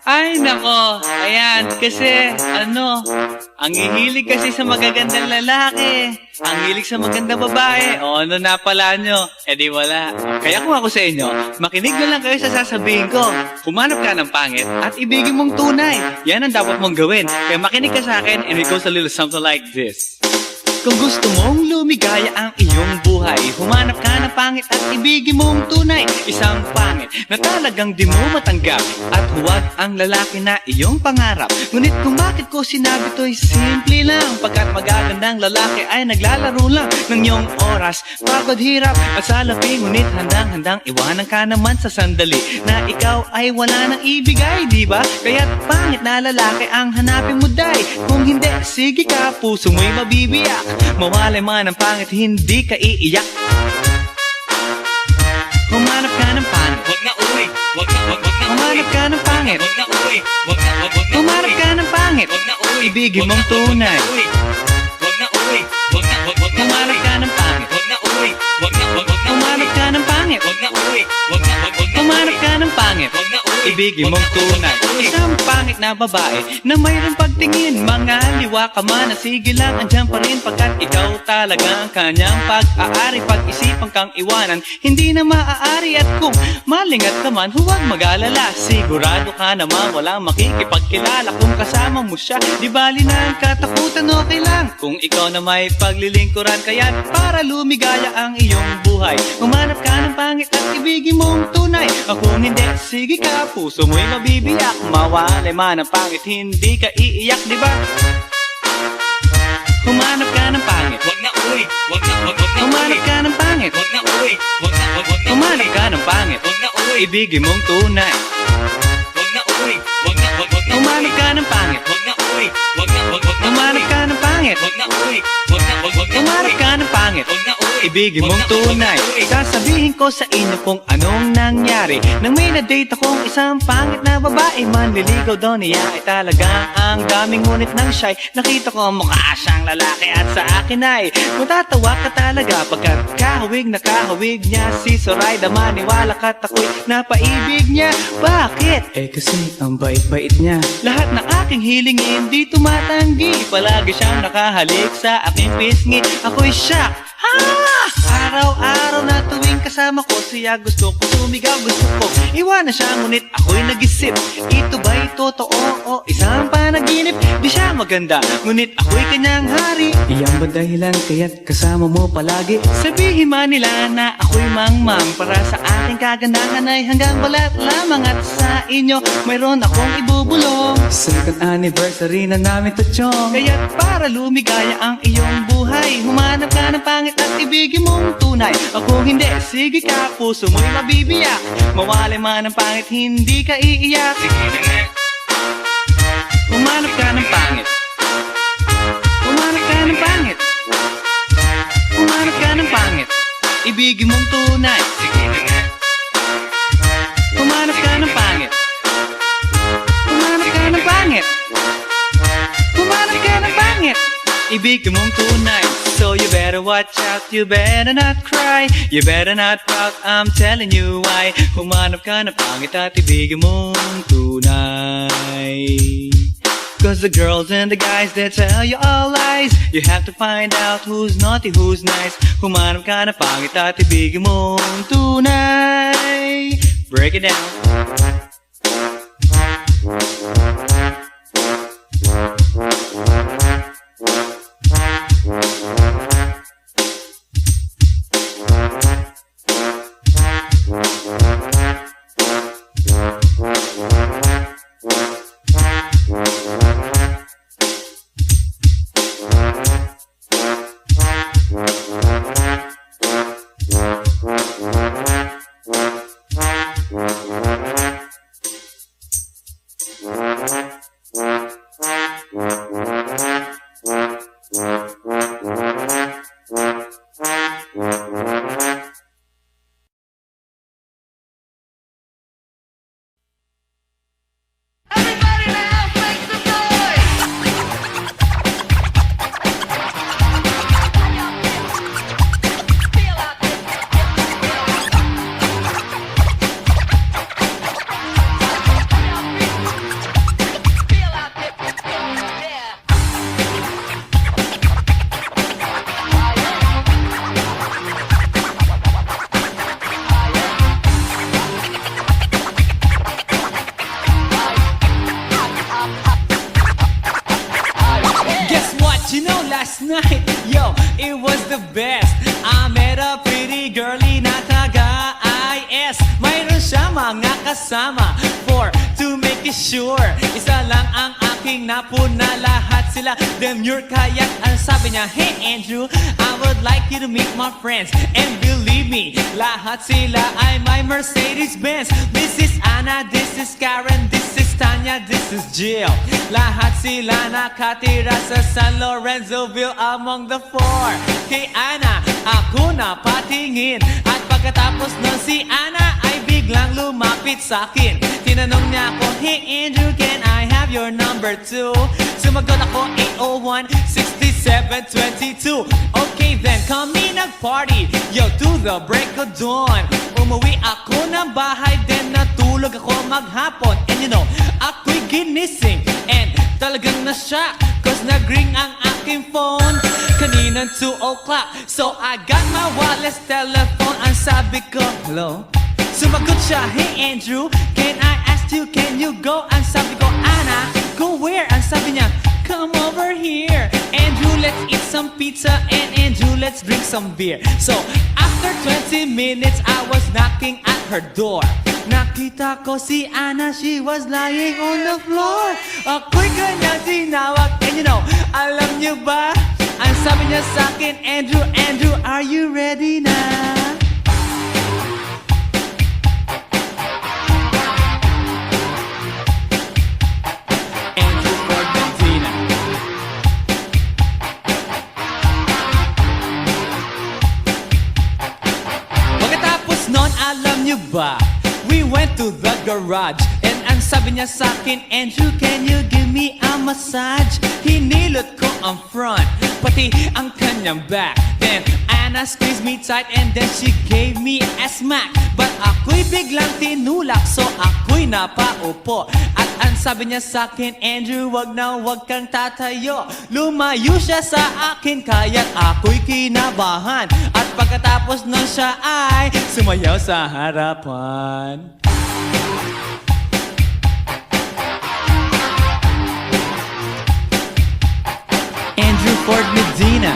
Ay, nako. Ayan, kasi, ang hihilig kasi sa magagandang lalaki. Ang hilig sa magandang babae. O, ano na pala nyo? Eh di wala. Kaya kung ako sa inyo, makinig na lang kayo sa sasabihin ko. Humanap ka ng pangit at ibigin mong tunay. Yan ang dapat mong gawin. Kaya makinig ka sa akin and it goes a little something like this. Kung gusto mong lumigaya ang iyong buhay, humanap ka ng pangit at ibigin mong tunay. Isang pangit na talagang di mo matanggap, at huwag ang lalaki na iyong pangarap. Ngunit kung bakit ko sinabi to'y simple lang, pagkat magagandang lalaki ay naglalaro lang ng iyong oras, pagod, hirap at salapi. Ngunit handang-handang iwanan ka naman sa sandali na ikaw ay wala nang ibigay, diba? Kaya't pangit na lalaki ang hanapin mo, day. Kung hindi, sige ka, puso mo'y mabibiyak. Mawalay man ang pangit, hindi ka iiyak. Humanap ka ng pangit. Wag na uwi. Wag na Humanap ka ng pangit. Wag na uwi. Wag na Humanap ka ng pangit. Wag na uwi. Ibigin mong tunay. Wag na uwi. Wag na Humanap ka ng pangit. Wag na uwi. Wag na Humanap ka ng pangit. Wag na uwi. Wag na Humanap ka ng pangit. Wag na uwi. Ibigin mong tunay. Isang pangit na babae na mayroong pagtingin, mga liwa ka man, sige lang, andyan pa rin, pagkat ikaw talaga ang kanyang pag-aari. Pag-isipan kang iwanan, hindi na maaari. At kung malingat ka man, huwag mag-alala, sigurado ka naman walang makikipagkilala. Kung kasama mo siya, di bali na ang katakutan, okay lang kung ikaw na may paglilingkuran. Kaya't para lumigaya ang iyong buhay, humanap ka ng pangit at ibigin mong tunay. Kung hindi, sige ka, puso mo'y mabibiyak. Mawalay man ang pangit, hindi ka iiyak, di ba? Humanap ka ng pangit. Wag na uwi. Wag na Humanap ka ng pangit. Wag na uwi. Wag na Humanap ka ng pangit. Wag na uwi. Ibigin mong tunay. Wag na uwi. Wag na Humanap ka ng pangit. Wag na uwi. Wag na Humanap ka ng pangit. Wag na uwi. Wag na Humanap ka ng pangit. Wag na uwi. Ibigin mong tunay. Sasabihin ko sa inyo kung anong nangyari nang may na-date akong isang pangit na babae. Manliligaw daw niya ay talaga ang daming, ngunit nang siya'y nakita ko mukha siyang lalaki, at sa akin ay matatawa ka talaga, pagkat kahawig na kahawig niya si Zoraida. Maniwala ka't ako'y napaibig niya. Bakit? Eh kasi ang bait-bait niya. Lahat ng aking hilingin di tumatanggi, palagi siyang nakahalik sa aking pisngi. Ako'y shock. Araw-araw na tuwing kasama ko siya, gusto ko sumigaw, gusto ko iwanan siya, ngunit ako'y nag-isip, ito ba'y totoo o isang panaginip? Di siya maganda, ngunit ako'y kanyang hari. Iyan ba dahilan kaya't kasama mo palagi? Sabihin man nila na ako'y mangmang, para sa aking kagandahan ay hanggang balat lamang. At sa inyo mayroon akong ibubulong, second anniversary na namin to, chong. Kaya't para lumigaya ang iyong buhay, humanap ka ng pangit at ibigin mong tunay. Kung hindi, sige ka, puso mo'y mabibiyak. Mawalay man ang pangit, hindi ka iiyak. Sige na nga. Humanap ka ng pangit. Humanap ka ng pangit. Humanap ka ng pangit. Ibigin mong tunay. Sige na nga. Humanap ka ng pangit. Humanap ka ng pangit. Humanap ka ng pangit. Ibigin mong tunay. So you better watch out, you better not cry, you better not pout, I'm telling you why. Humanap ka ng pangit at ibigin mong tunay. Cause the girls and the guys, they tell you all lies. You have to find out who's naughty, who's nice. Humanap ka ng pangit at ibigin mong tunay. Break it down. taga-IS. Mayroon siya mga kasama for to make it sure. Isa lang ang aking napuna, lahat sila demure. Kaya ang sabi niya, hey Andrew, I would like you to meet my friends. And believe me, lahat sila ay my Mercedes-Benz. This is Anna, this is Karen, this is Tanya, this is Jill. Lahat sila nakatira sa San Lorenzoville among the four. Kay Anna, ako na patingin. At pagkatapos nun si Anna ay biglang lumapit sa akin. Tinanong niya ako, hey Andrew, can I have your number too? Sumagot ako, 801-6722. Okay then, kami nag-party, yo, to the break of dawn. Umuwi ako ng bahay, then natulog ako maghapon. And you know, ako'y ginising, and talagang na-shock, cause nag-ring ang aking phone kaninang 2 o'clock. So I got my wireless telephone. Ang sabi ko, hello? Sumagot siya, hey Andrew, can I ask you, can you go? Ang sabi ko, Anna, go where? Ang sabi niya, come over here. Andrew, let's eat some pizza, and Andrew, let's drink some beer. So after 20 minutes, I was knocking at her door. Nakita ko si Anna, she was lying on the floor. Ako'y kanyang tinawag, and you know, alam niyo ba? Ang sabi niya sa akin, Andrew, Andrew, are you ready na? Andrew Ford Medina. Pagkatapos nun, alam niyo ba? We went to the garage, and ang sabi niya sa akin, Andrew, can you give me a massage? Hinilot ko ang front, pati ang kanyang back. Then Anna squeezed me tight, and then she gave me a smack. But ako'y biglang tinulak, so ako'y napaupo. At ang sabi niya sa akin, Andrew, wag na wag kang tatayo. Lumayo siya sa akin, kaya't ako'y kinabahan. At pagkatapos nun siya ay sumayaw sa harapan. Andrew Ford Medina.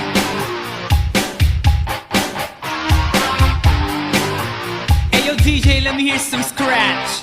Hey yo DJ, let me hear some scratch.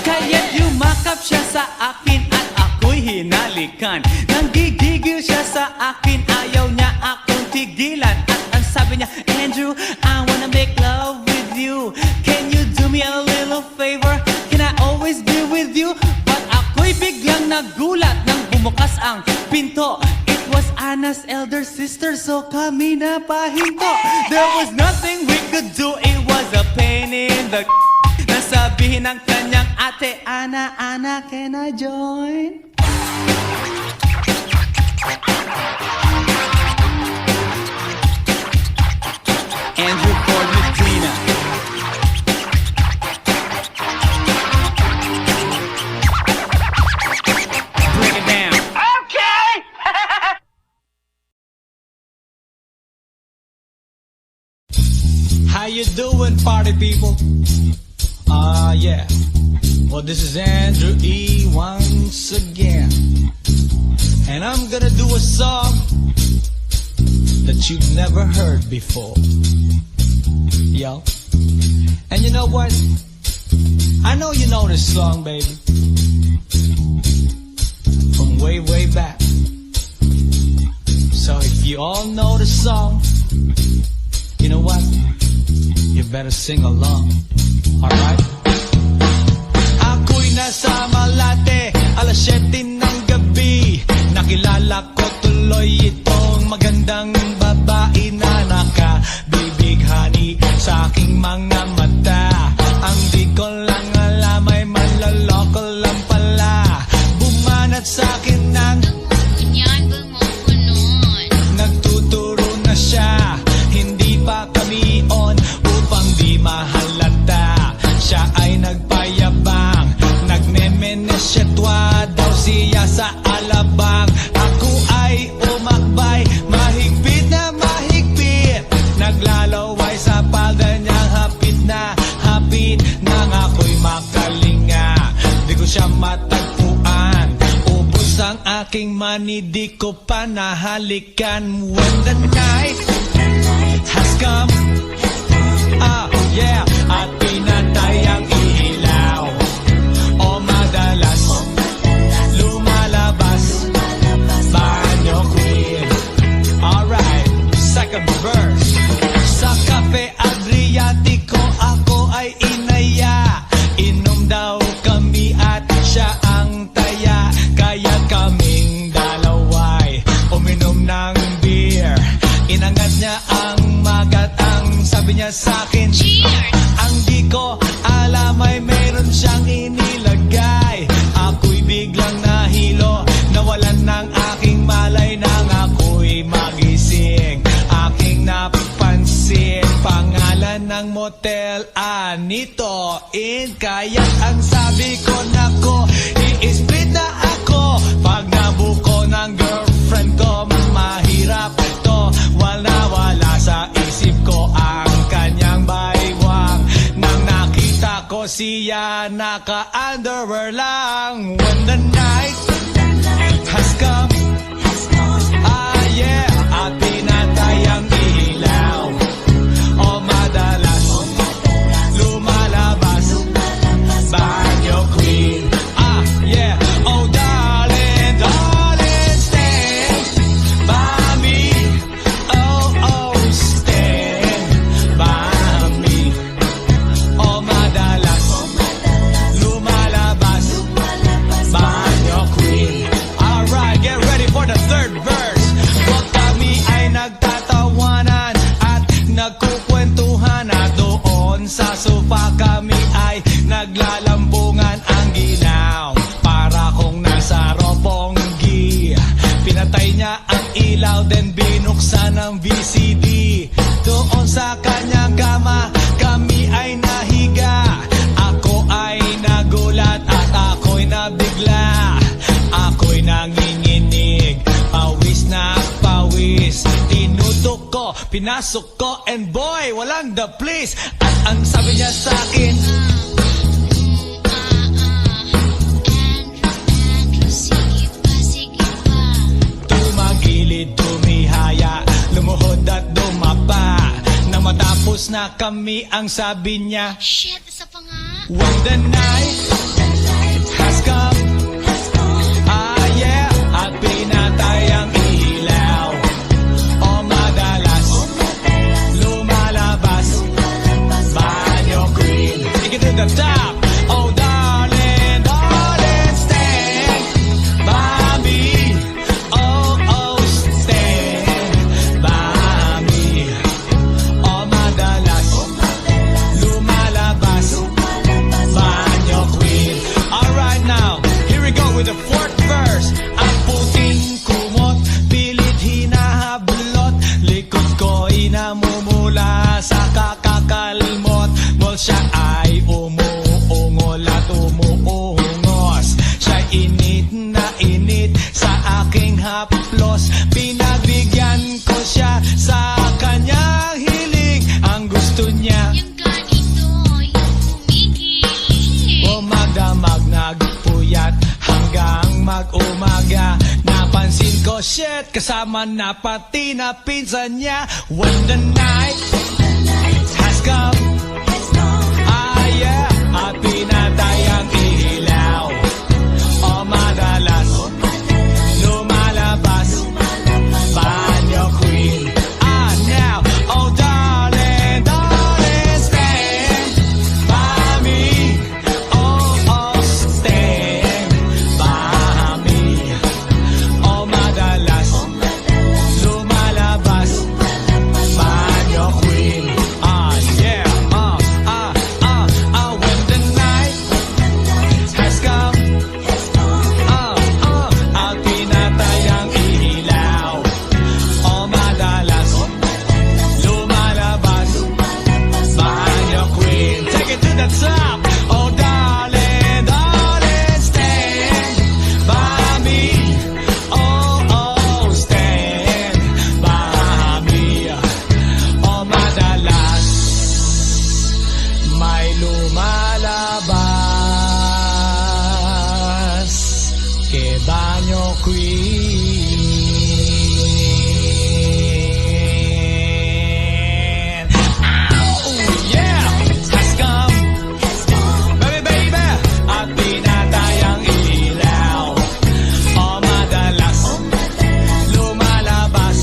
Kaya't yumakap siya sa akin at ako'y hinalikan. Nanggigigil siya sa akin, ayaw niya akong tigilan. At ang sabi niya, Andrew, I wanna make love with you. Can you do me a little favor? Can I always be with you? But ako'y biglang nagulat nang bumukas ang pinto. It was Anna's elder sister, so kami na pahinto. There was nothing we could do, it was a pain in the nasabihin ng kanyang ate, Anna, Anna, can I join? Andrew Ford Medina. Bring it down. Okay! How you doing, party people? Yeah. Well, this is Andrew E. once again. And I'm gonna do a song that you've never heard before. Yo. And you know what? I know you know this song, baby. From way, way back. So if you all know the song, you know what? You better sing along. Alright? Ako'y nasa Malate, alas 7 ng gabi. Nakilala ko tuloy itong magandang babae na nakabibighani sa aking mga mata. Ang di ko lang alam ay manloloko lang pala. Bumanat sa akin ng Inyabang mo ko nun. nagtuturo na siya. Hindi pa kami on upang di mahalata. Siya ay nagpayabang, nagmemenesyetwa daw siya sa alabang. Ako ay umakbay, mahigpit na mahigpit, naglalaway sa palda niyang hapit. nang ako'y makalinga. Di ko siya matagpuan. Ubus ang aking money, di ko pa nahalikan. When the night has come, yeah, at pinatay ang ilaw. O madalas lumalabas banyo queen. Alright, second verse. Sa Cafe Adriatico ako ay inaya. Inom daw kami at siya ang taya. Kaya kaming dalaway uminom ng beer. Inangat niya ang magat, ang sabi niya sa'kin, Cheers! ang di ko alam ay meron siyang inilagay. Ako'y biglang nahilo, nawalan ng aking malay nang ako'y magising. Aking napansin, pangalan ng motel, Anito Inn. Kaya't ang sabi ko, nako, i-split na ako. Pag nabuko ng girlfriend ko, mahirap ito. Wala sa isip ko ang kanyang baywang. Nang nakita ko siya, naka-underwear lang. When the night has come, yeah, at pinatay ang ilaw. O madalas lumalabas banyo queen. Yeah, oh darling, darling, stand by me. Oh, stand by me. O madalas lumalabas banyo queen. Alright, get ready for the third verse. Huwag kami ay nagtatawanan at nagkukwentuhan, na doon sa sofa kami ay naglalambungan ang ginaw. Para kung nasa Roppongi, pinatay niya ang ilaw, then binuksan ang VCD. Doon sa kanyang kama, kami ay nahiga. Ako ay nagulat at ako'y nabigla. Ako'y nanginginig, pawis na pawis. Tinutok ko, pinasok ko, and boy, walang the please. At ang sabi niya sa'kin, Andrew, sige pa. tumagilid, tumihaya, lumuhod at dumapa. Nang matapos na kami, ang sabi niya, Shit, isa pa nga. when the night has come, yeah, at pinatay ang ilaw. O madalas lumalabas banyo queen. Take it to the top. Oh darling, darling, stand by me. Oh, stand by me. O madalas lumalabas banyo queen. Alright now, here we go with the fourth verse. Ang puting kumot, pilit hinahablot. Likod ko'y namumula sa kakakalmot. Well, siya ay umuungol at umuungos. Siya init na init sa aking haplos. Pinagbigyan ko siya sa kanyang hiling. Ang gusto niya, Yung ganito, yung kumigil. magdamag nagpuyat hanggang mag-umaga. Napansin ko, shit, kasama na pati na pinsan niya. When the night has come, yeah, at pinatay ang ilaw. O madalas lumalabas banyo queen. Now, oh darling, darling, stand by me. Oh, stand by me. O madalas lumalabas banyo queen. Yeah, when the night has come, at pinatay ang ilaw. O madalas lumalabas banyo queen. Take it to the top. Oh darling, darling, stand by me. Oh, stand by me. O madalas may lumalabas queen. Oh yeah, has come. Baby, baby, at tinatayang ilaw. O madalas, lumalabas,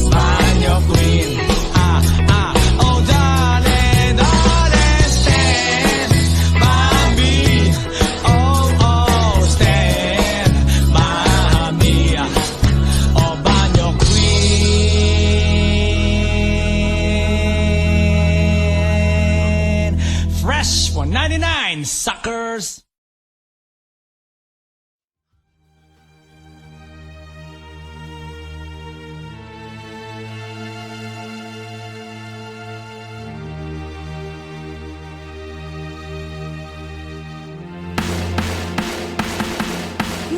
banyo queen. Oh darling, darling, stand by me. Oh, stand by me. Oh, banyo queen. Fresh 199, suckers.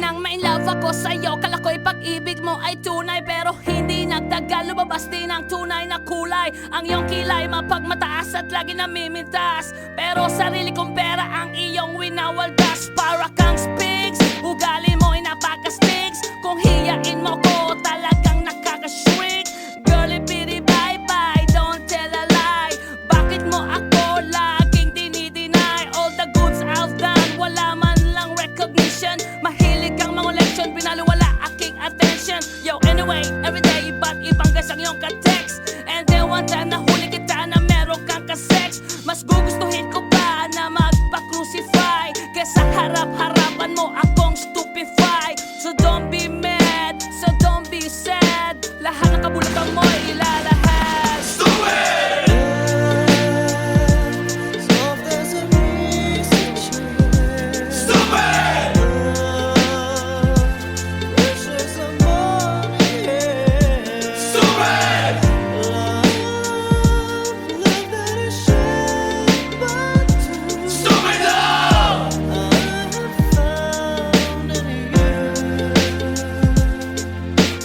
Nang ma-inlove ako sa'yo, kala ko'y pag-ibig mo ay tunay. Pero hindi nagtagal, lumabas din ang tunay na kulay. Ang iyong kilay mapagmataas at lagi namimintas. Pero sarili kong pera ang iyong winawaldas. Para kang spigs, ugali mo'y napaka-stigs. Kung hiyain mo ko, talagang nakaka-shrink. Girlie pity bye-bye, don't tell a lie. Bakit mo ako laging dinideny? All the goods I've done, wala man lang recognition. Mahilig kang mga leksyon, pinaliwala aking attention. Yo, anyway, everyday, iba't ibang guys ang iyong ka-text. And then one time nahuli kita na meron kang ka-sex. Mas gugustuhin ko pa na magpa-crucify kesa harap-harapan mo akong stupefy. So don't be mad, so don't be sad. Lahat ng kabulukan mo'y ilalahad.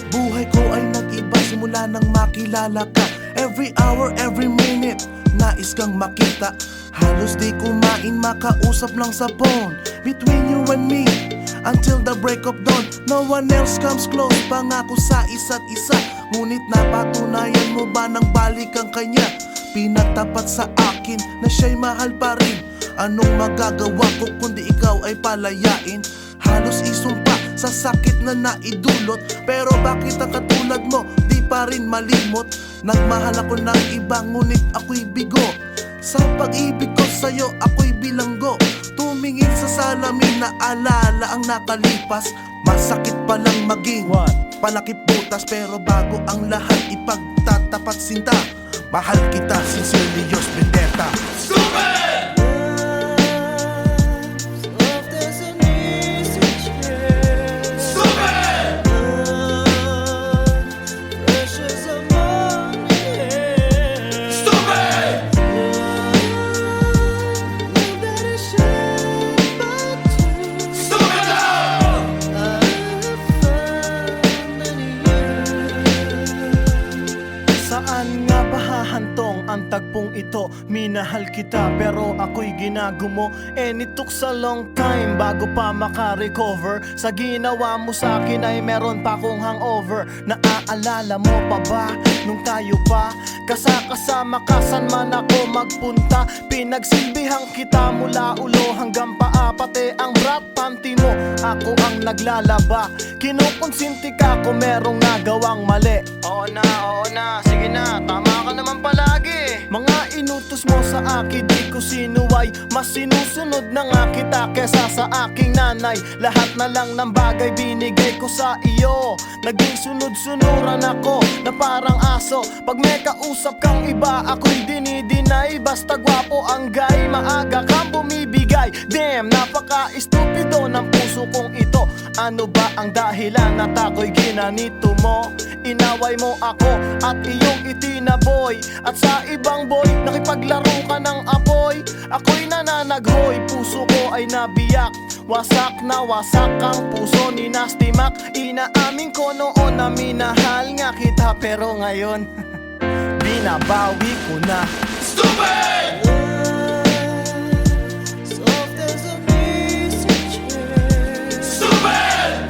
Buhay ko ay nag-iba simula nang makilala ka. Every hour, every minute, nais kang makita. Halos di kumain, makausap lang sa phone. Between you and me, until the break of dawn. No one else comes close, pangako sa isa't isa. Ngunit napatunayan mo ba nang balik ang kanya? Pinagtapat sa akin na siya'y mahal pa rin. Anong magagawa ko kundi ikaw ay palayain? Halos isumpa sa sakit na naidulot. Pero bakit ang katulad mo di pa rin malimot? Nagmahal ako ng iba ngunit ako'y bigo. Sa pag-ibig ko sa'yo ako'y bilanggo. Tumingin sa salamin na alala ang nakalipas. Masakit palang maging palakip butas. Pero bago ang lahat ipagtatapat sinta. Mahal kita, sincerely yours, Vendetta. Saan nga ba hahantong ang tagpong ito? Minahal kita pero ako'y ginagumo. And it took a long time bago pa makarecover. Sa ginawa mo sa akin ay meron pa akong hangover. Naaalala mo pa ba nung tayo pa kasama ka saan man ako magpunta? Pinagsilbihan kita mula ulo hanggang paa. Pati ang brat panty mo ako ang naglalaba. Kinukonsinti ka kung merong nagawang mali. Oo na, sige na, tama ka naman palagi. Mga inutos mo sa akin di ko sinuway. Mas sinusunod na nga kita kesa sa aking nanay. Lahat na lang ng bagay binigay ko sa iyo. Naging sunod-sunuran ako na parang aso. Pag may kausap kang iba ako'y dinidinay. Basta gwapo ang guy, maaga kang bumibigay. Damn, napaka-estupido ng puso kong ito. Ano ba ang dahilan at ako'y ginanito mo? Inaway mo ako at iyong itinaboy. At sa ibang boy, nakipaglaro ka ng apoy. Ako'y nananaghoy, puso ko ay nabiyak. Wasak na wasak ang puso ni Nasty Mac. Inaamin ko noon na minahal nga kita. Pero ngayon, binabawi ko na. Stupid! Soft as a message. Stupid!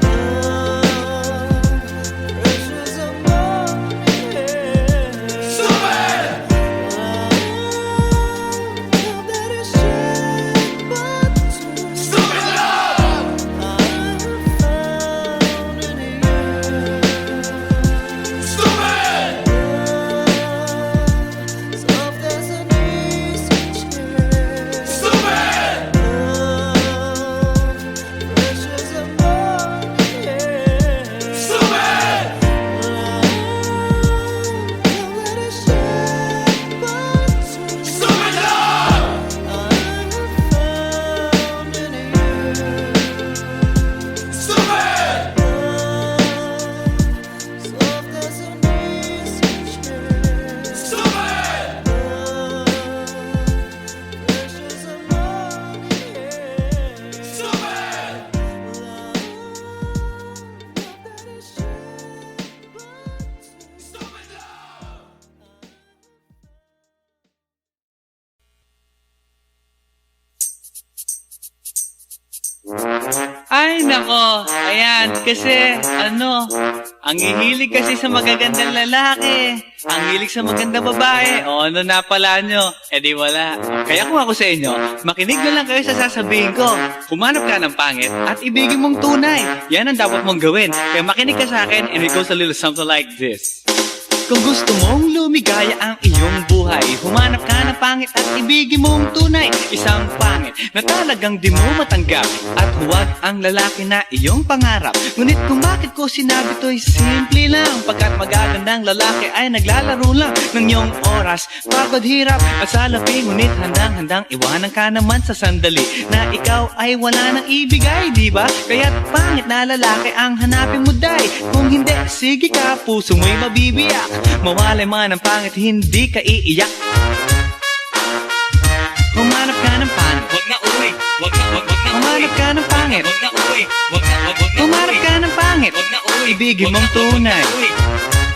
Ay, nako. Ayan, kasi, ang hihilig kasi sa magagandang lalaki. Ang hilig sa magandang babae. O, ano na pala nyo? Eh di wala. Kaya kung ako sa inyo, makinig na lang kayo sa sasabihin ko. Humanap ka ng pangit at ibigin mong tunay. Yan ang dapat mong gawin. Kaya makinig ka sa akin and it goes a little something like this. Kung gusto mong lumigaya ang iyong buhay, humanap ka ng pangit at ibigin mong tunay. Isang pangit na talagang di mo matanggap, at huwag ang lalaki na iyong pangarap. Ngunit kung bakit ko sinabi to'y simple lang, pagkat magagandang lalaki ay naglalaro lang ng iyong oras, pagod, hirap at salapi. Ngunit handang-handang iwanan ka naman sa sandali na ikaw ay wala nang ibigay, di ba? Kaya't pangit na lalaki ang hanapin mo, day. Kung hindi, sige ka, puso mo'y mabibiyak. Mawalay man ang pangit, hindi ka iiyak. Humanap ka ng pangit. Wag na uwi. Wag na Humanap ka ng pangit. Wag na uwi. Wag na Humanap ka ng pangit. Wag na uwi. Ibigin mong tunay.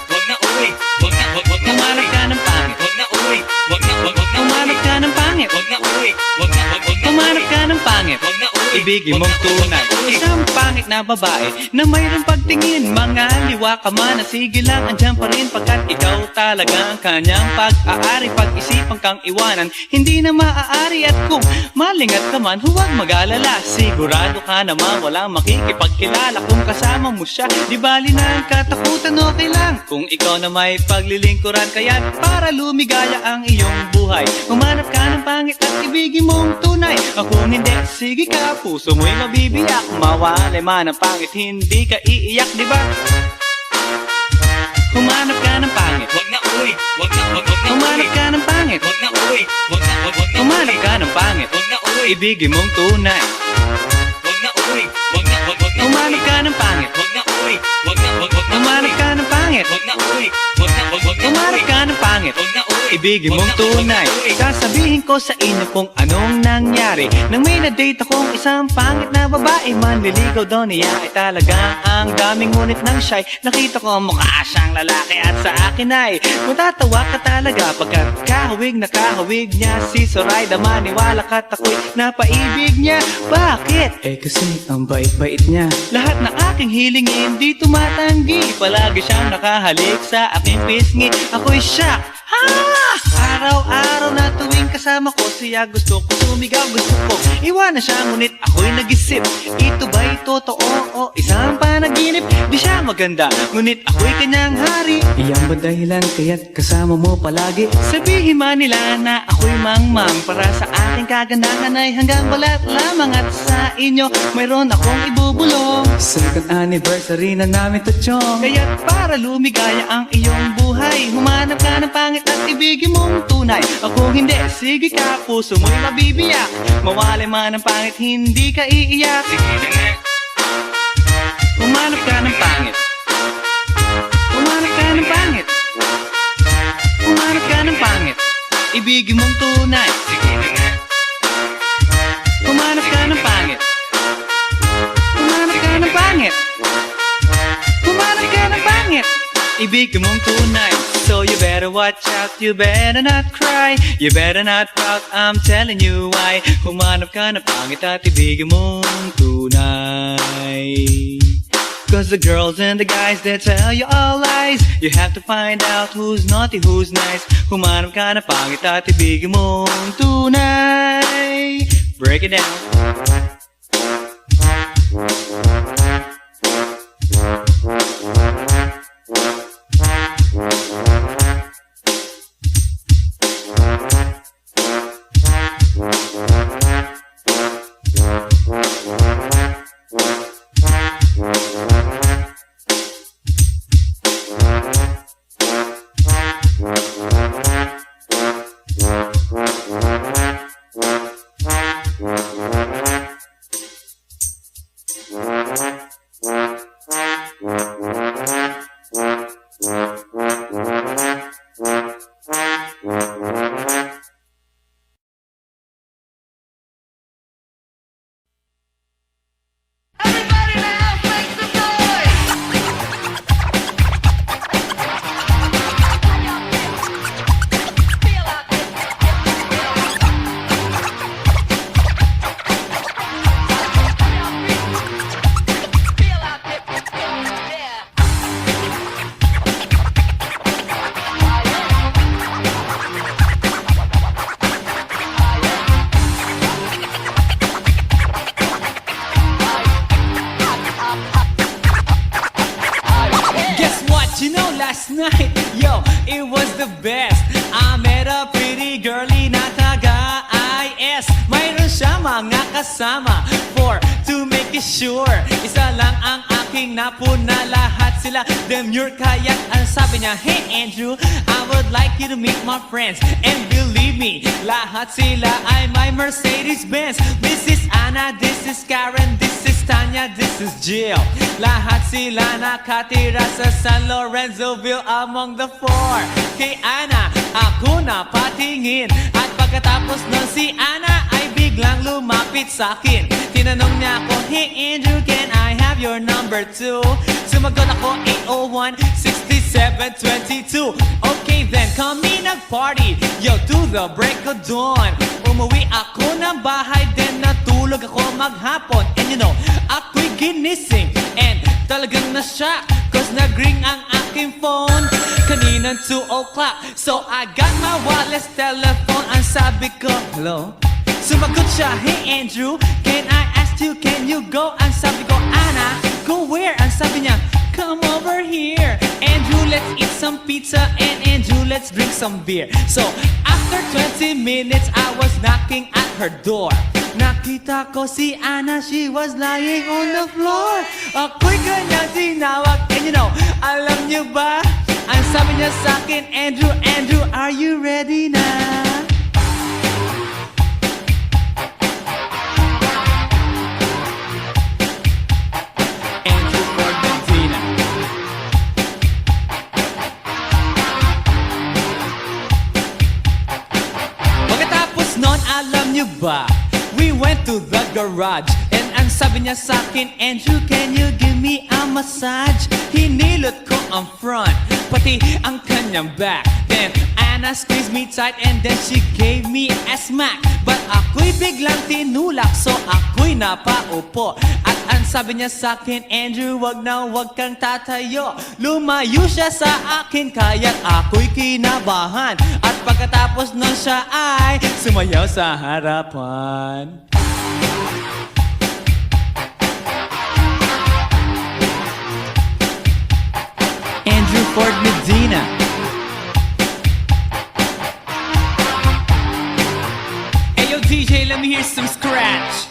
Wag na uwi. Wag na Humanap ka ng pangit. Wag na uwi. Wag na Humanap ka ng pangit. Wag na uwi. Wag na Humanap ka ng pangit. Wag na uwi. Ibigin mong tunay. Isang pangit na babae na mayroong pagtingin, mga liwa ka man, sige lang, andyan pa rin, pagkat ikaw talaga ang kanyang pag-aari. Pag-isipan kang iwanan, hindi na maaari. At kung malingat ka man, huwag mag-alala, sigurado ka naman walang makikipagkilala. Kung kasama mo siya, di bali na ang katakutan, okay lang kung ikaw na may paglilingkuran. Kaya't para lumigaya ang iyong buhay, humanap ka ng pangit at ibigin mong tunay. Kung hindi, sige ka, puso mo'y mabibiyak. Mawalay man ang pangit, hindi ka iiyak, di ba? Humanap ka ng pangit. Wag na uwi. Wag na Humanap ka ng pangit. Wag na uwi. Wag na Humanap ka ng pangit. Wag na uwi. Ibigin mong tunay. Wag na uwi. Wag na Humanap ka ng pangit. Wag na uwi. Wag na Humanap ka ng pangit. Wag na uwi. Wag na Humanap ka ng pangit. Wag na uwi. Ibigin mong tunay. Sasabihin ko sa inyo kung anong nangyari nang may na-date akong isang pangit na babae. Manliligaw daw niya ay talagang ang daming, ngunit nang shy, nakita ko mukha siyang lalaki at sa akin ay matatawa ka talaga, pagkat kahawig na kahawig niya si Zoraida. Maniwala ka't ako'y napaibig niya. Bakit? Eh kasi ang bait-bait niya. Lahat ng aking hilingin di tumatanggi, palagi siyang nakahalik sa aking pisngi. Ako'y shock. Araw-araw na tuwing kasama ko siya, gusto ko sumigaw, gusto ko iwanan siya, ngunit ako'y nag-isip, ito ba'y totoo o isang panaginip? Di siya maganda, ngunit ako'y kanyang hari. Iyan ba dahilan kaya't kasama mo palagi? Sabihin man nila na ako'y mangmang, para sa aking kagandahan ay hanggang balat lamang. At sa inyo mayroon akong ibubulong, second anniversary na namin to, chong. Kaya't para lumigaya ang iyong buhay, humanap ka ng pangit at ibigin mong tunay. Ako hindi, sige ka, puso mo'y mabibiyak. Mawalay man ang pangit, hindi ka iiyak. Sige na nga. Humanap ka ng pangit. Humanap ka ng pangit. Humanap ka ng pangit. Ibigin mong tunay. Sige na nga. Humanap ka ng pangit. Humanap ka ng pangit. Humanap ka ng pangit. Ibigin mong tunay. So you better watch out, you better not cry, you better not pout, I'm telling you why. Humanap ka ng pangit at ibigin mong tunay. Cause the girls and the guys, they tell you all lies. You have to find out who's naughty, who's nice. Humanap ka ng pangit at ibigin mong tunay. Break it down. night, yo, it was the best. I met a pretty girlie na taga-IS. Mayroon siya mga kasama to make it sure. Isa lang ang aking napuna, lahat sila demure. Kaya't ang sabi niya, hey Andrew, I would like you to meet my friends. And believe me, lahat sila ay my Mercedes-Benz. This is Anna, this is Karen, this is Tanya, this is Jill. Lahat sila nakatira sa San Lorenzoville among the four. Kay Anna, ako na patingin. At pagkatapos nun si Anna ay biglang lumapit sa akin. Tinanong niya ako, hey Andrew, can I have your number too? Sumagot ako, 801-6722. Okay then, kami nag-party, yo, to the break of dawn. Umuwi ako ng bahay, then natulog ako maghapon. And you know, ako'y ginising, and talagang na-shock, cause nag-ring ang aking phone kaninang 2 o'clock. So I got my wireless telephone. Ang sabi ko, hello? Sumagot siya, hey Andrew, can I ask you, can you go? Ang sabi ko, Anna, go where? Ang sabi niya, come over here. Andrew, let's eat some pizza, and Andrew, let's drink some beer. So after 20 minutes, I was knocking at her door. Nakita ko si Anna, she was lying on the floor. Ako'y kanyang tinawag, and you know, alam niyo ba? Ang sabi niya sa akin, Andrew, Andrew, are you ready na? Andrew Ford Medina. Pagkatapos nun, alam niyo ba? We went to the garage, and ang sabi niya sa akin, Andrew, can you give me a massage? Hinilot ko ang front, pati ang kanyang back. Then Anna squeezed me tight, and then she gave me a smack. But ako'y biglang tinulak, so ako'y napaupo. At ang sabi niya sa akin, Andrew, wag na wag kang tatayo. Lumayo siya sa akin, kaya't ako'y kinabahan. At pagkatapos nun siya ay sumayaw sa harapan. Andrew Ford Medina. Hey yo DJ, let me hear some scratch.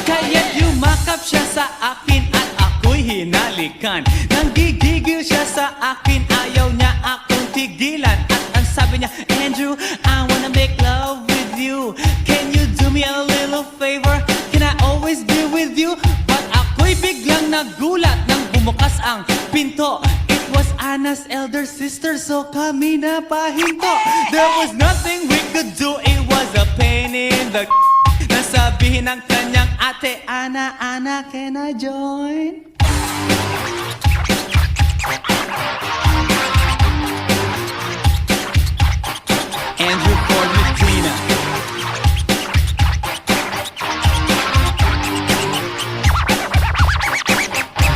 Kaya't yumakap siya sa akin at ako'y hinalikan. Nanggigigil siya sa akin, ayaw niya akong tigilan. At ang sabi niya, Andrew, I wanna make love with you. Can you do me a little favor? Can I always be with you? But ako'y biglang nagulat nang bumukas ang pinto. It was Anna's elder sister, so kami na pahinto. There was nothing we could do, it was a pain in the nasabihin ng kanyang ate, Anna, Anna, can I join? Andrew Ford Medina.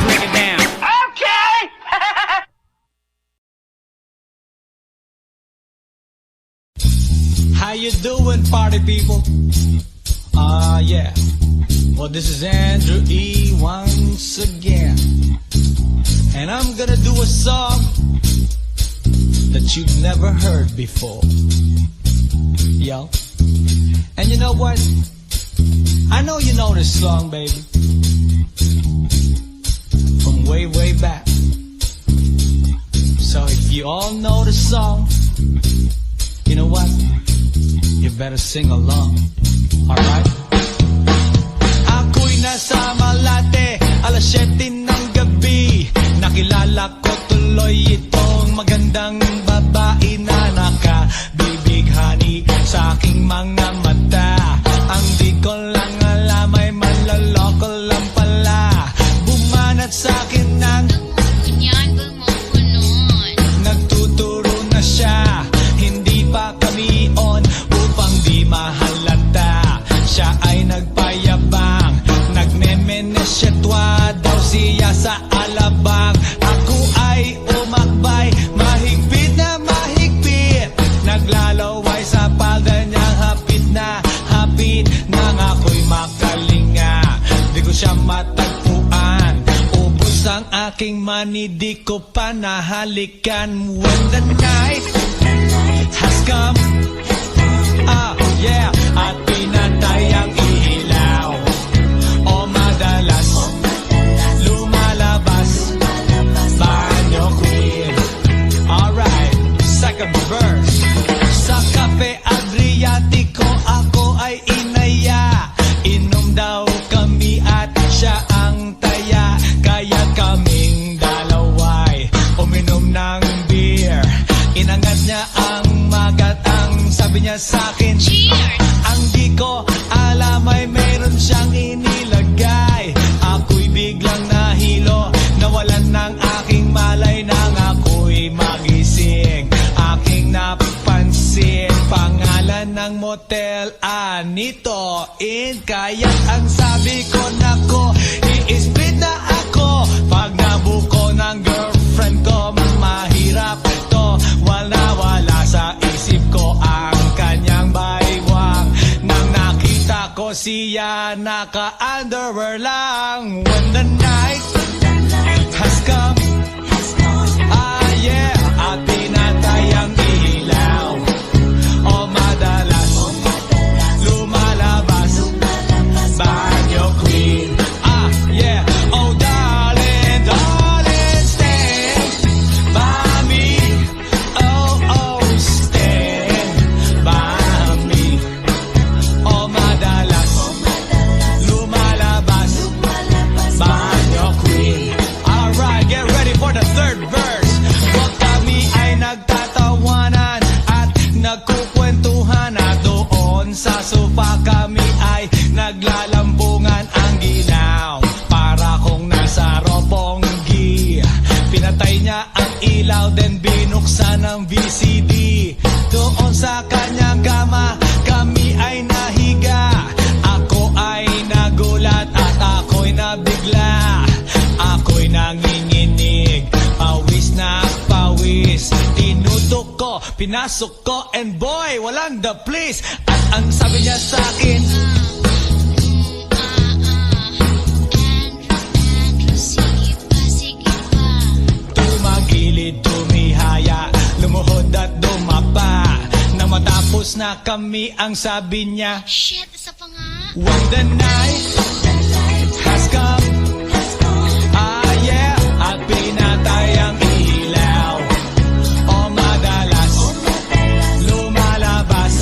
Bring it down. How you doing, party people? Yeah. Well, this is Andrew E. once again. And I'm gonna do a song that you've never heard before. Yo. And you know what? I know you know this song, baby. From way, way back. So if you all know the song, you know what? You better sing along. Alright? Ako'y nasa Malate, alas 7 ng gabi. Nakilala ko tuloy itong magandang babae na nakabibighani sa aking mga mata. Ang di ko lang alam ay manloloko lang pala. Bumanat sa akin ng Yan ba mo ko nun? nagtuturo na siya. Hindi pa kami on upang di mahalata. malapit nang ako'y makalinga. Di ko siya matagpuan, ubos ang aking money, di ko pa nahalikan. When the night has come, yeah, at pinatay ang ilaw, o madalas lumalabas banyo queen. Alright, second verse. Sa Cafe Adriatico ako ay inaya, inom daw kami at siya ang taya. Kaya kaming dalaway uminom ng beer. Inangat niya ang magatang, sabi niya sa'kin, Cheers! ang di ko alam ay meron siyang inilagay. Ako'y biglang nahilo, nawalan ng aking malay nang ako'y magising. Aking napansin, pangalan ng motel, Anito Inn. Kaya't ang sabi ko, nako, i-split na ako. Pag nabuko ng girlfriend ko, mahirap to. Wala sa isip ko ang kanyang baywang. Nang nakita ko siya, naka-underwear lang. When the night has come, yeah, at pinatay ang ilaw, o madalas lumalabas banyo queen. Yeah, oh darling, darling, stand by me. Oh, stand by me. O madalas lumalabas banyo queen. Alright, get ready for the third verse. Huwag kami ay nagtatawanan at nagkukwentuhan, at doon sa sofa kami ay naglalambungan. Ang ginaw para kung nasa Roppongi. Pinatay niya ang ilaw, then binuksan ang VCD. Doon sa kanyang kama kami ay nahiga. Ako ay nagulat at ako'y nabigla. Ako'y nanginginig, pawis na pawis. Tinutok ko, pinasok ko, and boy, walang the please. At ang sabi niya sa akin, Andrew, sige pa. tumagilid, tumihaya, lumuhod at dumapa. Na matapos na kami, ang sabi niya, Shit, isa pa nga. when the night has come, yeah, at pinatay ang ilaw, o madalas lumalabas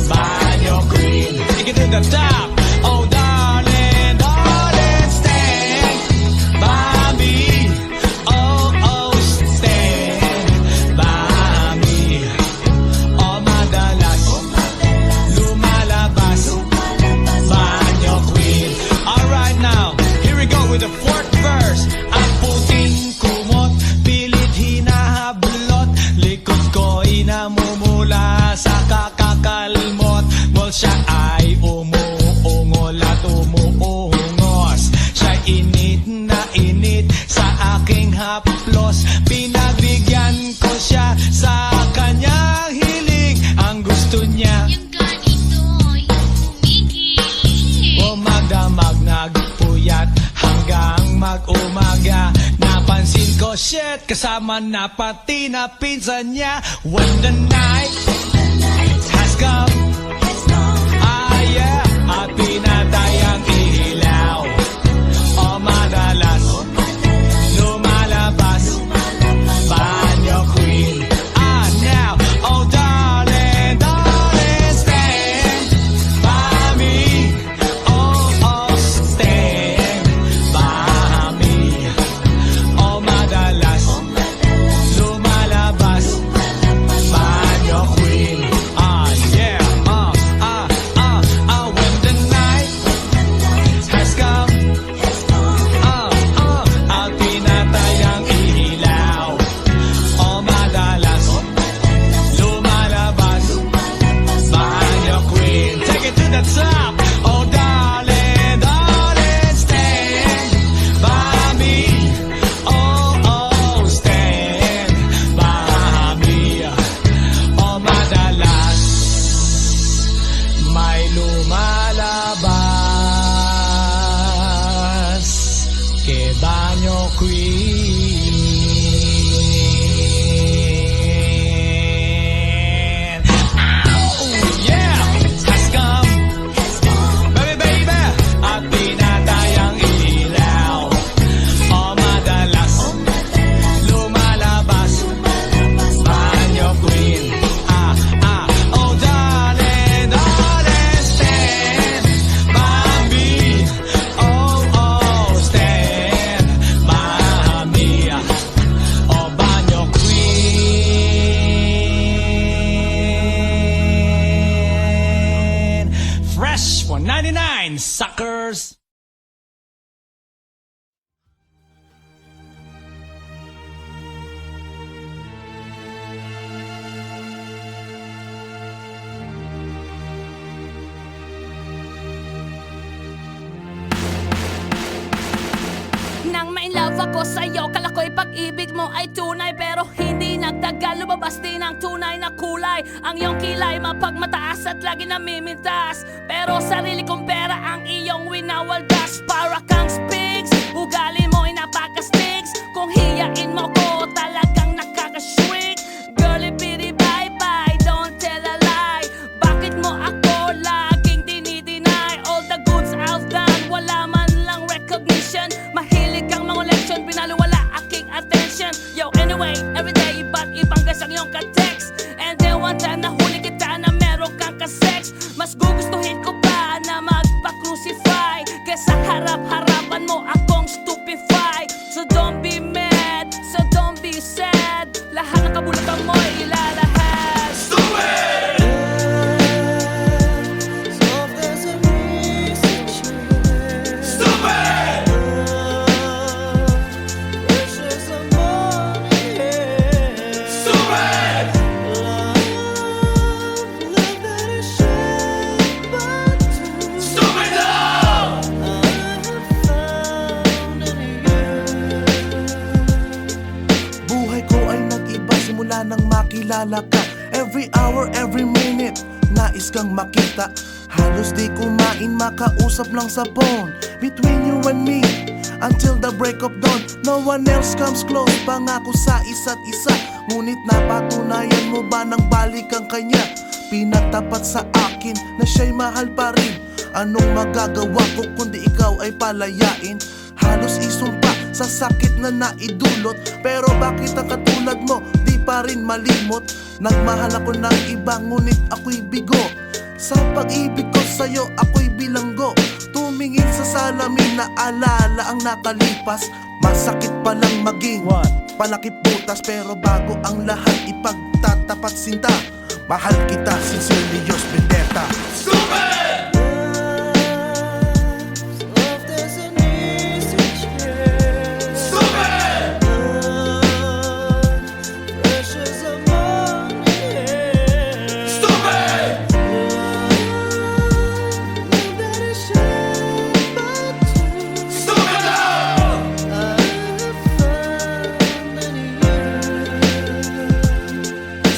banyo queen. Take it to the top. Oh darling, darling, stand by me. Oh, stand by me. O madalas lumalabas banyo queen. Alright now, here we go with the fourth verse. Ang puting kumot, pilit hinahablot, likod ko'y namumula sa kakakalmot. Well, siya ay umuungol at umuungos. Siya init na init sa aking haplos. Pinagbigyan ko siya sa kanyang hiling. Ang gusto niya, Yung ganito, yung kumigil. magdamag nagpuyat hanggang mag-umaga. Napansin ko, shit, kasama na pati na pinsan niya. When the night has come, yeah, at pinatay ang ilaw, o madalas lumalabas banyo queen. Now, oh darling, darling, stand by me. Oh, stand by me. O madalas lumalabas banyo queen. Yeah. queen. Oh yeah, has come. Baby, baby, at pinatay ang ilaw. O madalas lumalabas banyo queen. Oh darling, darling, stand by me. Oh, stand by me. Oh, banyo queen. Fresh 199, suckers. Nang ma-inlove ako sa'yo, kala ko'y pag-ibig mo ay tunay. Pero hindi nagtagal, lumabas din ang tunay na kulay. Ang iyong kilay mapagmataas at lagi namimintas. Pero sarili kong pera ang iyong winawaldas. Para kang spigs, ugali mo'y napaka-stigs. Kung hiyain mo ko, talagang nakaka-shrink. Girlie, bitty, bye-bye, don't tell a lie. Bakit mo ako laging dinideny? All the goods I've done, wala man lang recognition. Mahilig kang mga leksyon, pinaliwala aking attention. Yo, anyway, everyday, iba't ibang gas ang iyong ka-text. And then one time nahuli kita na meron kang ka-sex. Mas gugustuhin ko pa na magpa-crucify kesa harap-harapan mo akong stupefy. So don't be mad, so don't be sad. Lahat ng kabulutan mo'y ilalahad. Buhay ko ay nag-iba simula nang makilala ka. Every hour, every minute, nais kang makita. Halos di kumain, makausap lang sa phone. Between you and me, until the break of dawn. No one else comes close, pangako sa isa't isa. Ngunit napatunayan mo ba nang balik ang kanya? Pinatapat sa akin na siya'y mahal pa rin. Anong magagawa ko kundi ikaw ay palayain? Halos isumpa sa sakit na naidulot. Pero bakit ang katulad mo di pa rin malimot? Nagmahal ako ng iba ngunit ako'y bigo. Sa pag-ibig ko sa'yo ako'y bilanggo. Tumingin sa salamin na alala ang nakalipas. Masakit palang maging palakip butas. Pero bago ang lahat ipagtatapat sinta. Mahal kita, sincerely yours, Vendetta.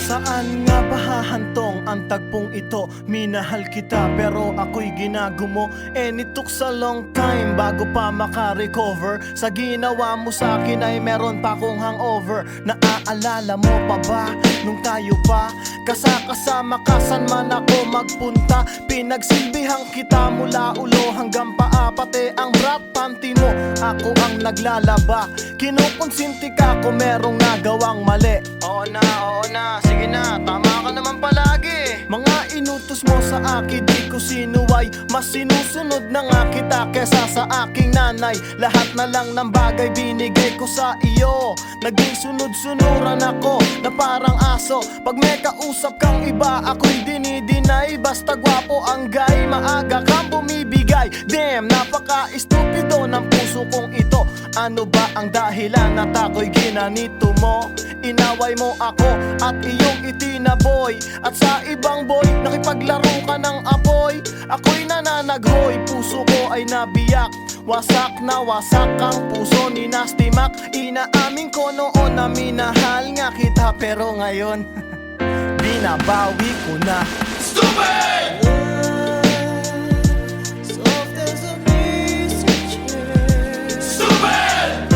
Saan nga ba hahantong ang tagpong ito? Minahal kita pero ako'y ginagumo. And it took a long time bago pa maka-recover. Sa ginawa mo sa akin ay meron pa akong hangover. Naaalala mo pa ba nung tayo pa kasama ka saan man ako magpunta? Pinagsilbihan kita mula ulo hanggang paa. Pati ang brat panty mo, ako ang naglalaba. Kinukonsinti ka kung merong nagawang mali. Oo na, sige na, tama ka naman palagi. Mga inutos mo sa akin, di ko sinuway. Mas sinusunod na nga kita kesa sa aking nanay. Lahat na lang ng bagay binigay ko sa iyo. Naging sunod-sunuran ako na parang aso. Pag may kausap kang iba, ako'y dinidinay. Basta gwapo ang guy, maaga kang bumibigay. Damn, napaka-estupido ng puso kong ito. Ano ba ang dahilan at ako'y ginanito mo? Inaway mo ako at iyong itinaboy. At sa ibang boy, nakipaglaro ka ng apoy. Ako'y nananaghoy, puso ko ay nabiyak. Wasak na wasak ang puso ni Nasty Mac. Inaamin ko noon na minahal nga kita. Pero ngayon, binabawi ko na. Stupid! Soft as a breeze, stupid!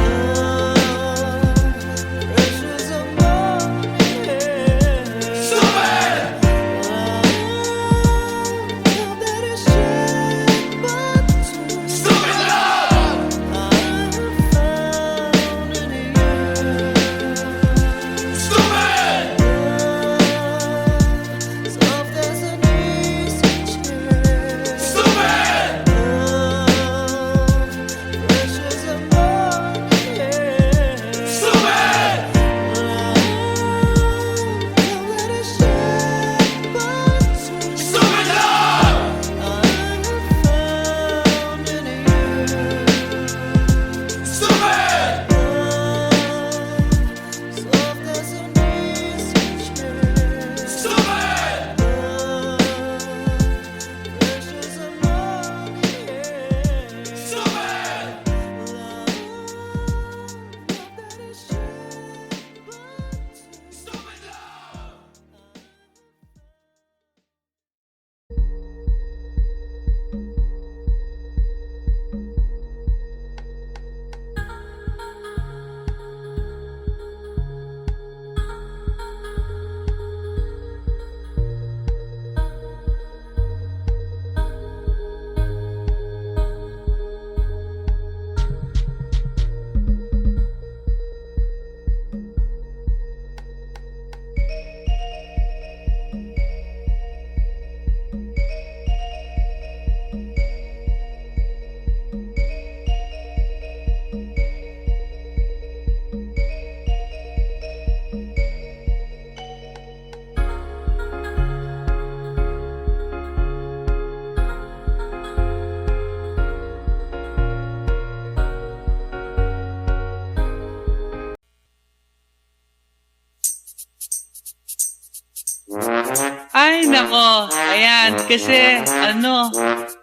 Ayan, kasi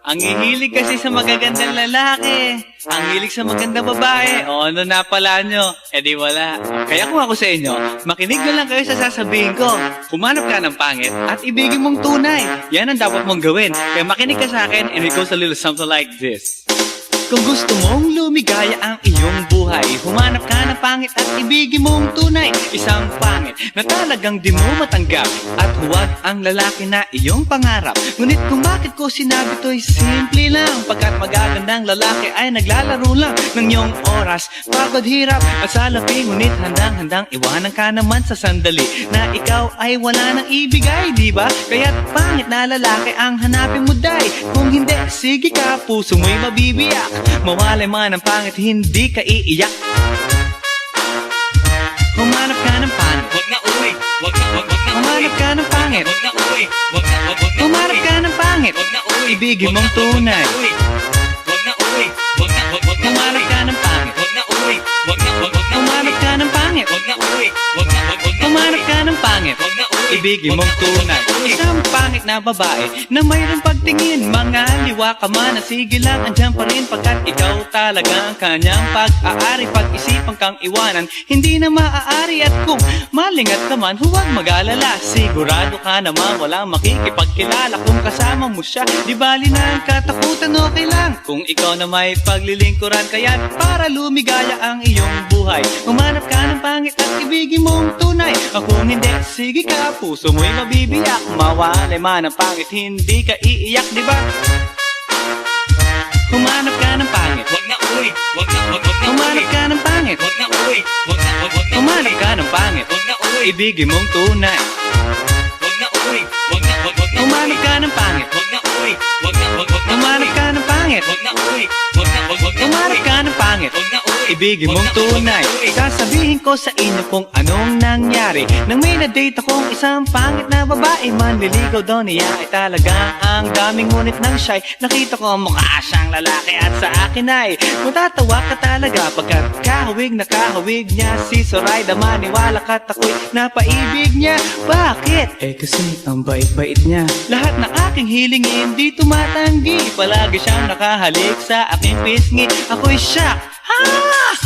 ang hihilig kasi sa magagandang lalaki, ang hilig sa magandang babae, o ano na pala nyo, di wala. Kaya kung ako sa inyo, makinig na lang kayo sa sasabihin ko. Humanap ka ng pangit at ibigin mong tunay. Yan ang dapat mong gawin. Kaya makinig ka sa akin and it goes a little something like this. Kung gusto mong lumigaya ang iyong buhay, humanap ka ng pangit at ibigin mong tunay. Isang pangit na talagang di mo matanggap, at huwag ang lalaki na iyong pangarap. Ngunit kung bakit ko sinabi to'y simple lang, pagkat magagandang lalaki ay naglalaro lang ng iyong oras, pagod, hirap at salapi. Ngunit handang-handang iwanan ka naman sa sandali na ikaw ay wala nang ibigay, di ba? Kaya't pangit na lalaki ang hanapin mo, day. Kung hindi, sige ka, puso mo'y mabibiyak. Mawalay man ang pangit, hindi ka iiyak. Humanap ka ng pangit. Wag na uwi. Wag na Humanap ka ng pangit. Wag na uwi. Wag na Humanap ka ng pangit. Wag na uwi. Ibigin mong tunay. Wag na uwi. Wag na Humanap ka ng pangit. Wag na uwi. Wag na Humanap ka ng pangit. Wag na uwi. Wag na Humanap ka ng pangit. Wag na uwi. Ibigin mong tunay. Isang pangit na babae na mayroong pagtingin, mga liwa ka man, sige lang, andyan pa rin, pagkat ikaw talaga ang kanyang pag-aari. Pag-isipan kang iwanan, hindi na maaari. At kung malingat ka man, huwag mag-alala, sigurado ka naman walang makikipagkilala. Kung kasama mo siya, di bali na ang katakutan, okay lang kung ikaw na may paglilingkuran. Kaya't para lumigaya ang iyong buhay, humanap ka ng pangit at ibigin mong tunay. Kung hindi, sige ka, puso mo'y mabibiyak. Mawalay man ang pangit, hindi ka iiyak, di ba? Humanap ka ng pangit. Wag na uwi. Wag na Humanap ka ng pangit. Wag na uwi. Wag na Humanap ka ng pangit. Wag na uwi. Ibigin mong tunay. Wag na uwi. Wag na Humanap ka ng pangit. Wag na uwi. Wag na Humanap ka ng pangit. Wag na uwi. Wag na Humanap ka ng pangit. Wag na uwi. Ibigin mong tunay. Sasabihin ko sa inyo kung anong nangyari nang may na-date akong isang pangit na babae. Manliligaw daw niya ay talaga ang daming, ngunit nang shy, nakita ko mukha siyang lalaki at sa akin ay matatawa ka talaga, pagkat kahawig na kahawig niya si Zoraida. Maniwala ka't ako'y napaibig niya. Bakit? Kasi ang bait-bait niya. Lahat ng aking hilingin di tumatanggi, palagi siyang nakahalik sa aking pisngi. Ako'y shock.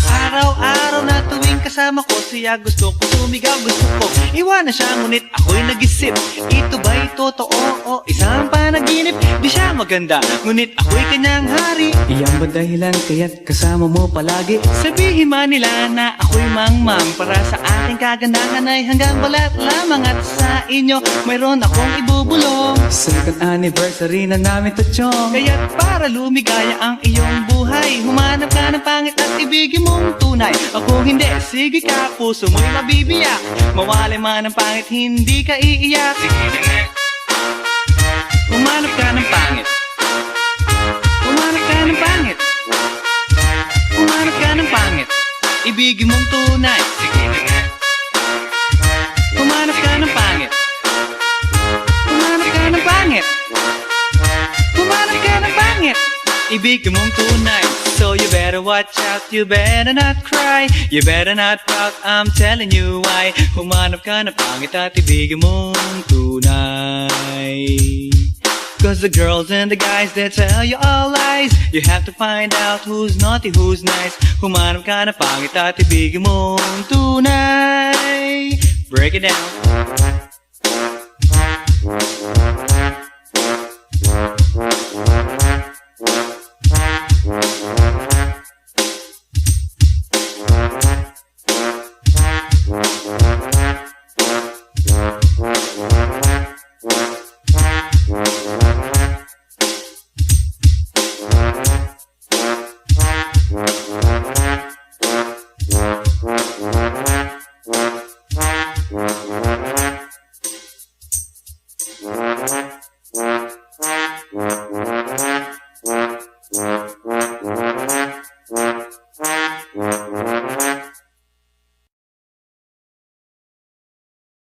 Araw-araw na tuwing kasama ko siya, gusto ko sumigaw, gusto ko iwanan siya, ngunit ako'y nag-isip, ito ba'y totoo o isang panaginip? Di siya maganda, ngunit ako'y kanyang hari. Iyan ba dahilan kaya't kasama mo palagi? Sabihin man nila na ako'y mangmang, para sa aking kagandahan ay hanggang balat lamang. At sa inyo mayroon akong ibubulong, second anniversary na namin to, chong. Kaya't para lumigaya ang iyong buhay, humanap ka ng pangit at ibigin mong tunay. Kung hindi, sige ka, puso mo'y mabibiyak. Mawalay man ang pangit, hindi ka iiyak. Sige na nga. Humanap ka ng pangit. Humanap ka ng pangit. Humanap ka ng pangit. Ibigin mong tunay. Sige na nga. Humanap ka ng pangit. Humanap ka ng pangit. Humanap ka ng pangit. Ibigin mong tunay. So you better watch out, you better not cry, you better not pout, I'm telling you why. Humanap ka ng pangit at ibigin mong tunay. Cause the girls and the guys, they tell you all lies. You have to find out who's naughty, who's nice. Humanap ka ng pangit at ibigin mong tunay. Break it down.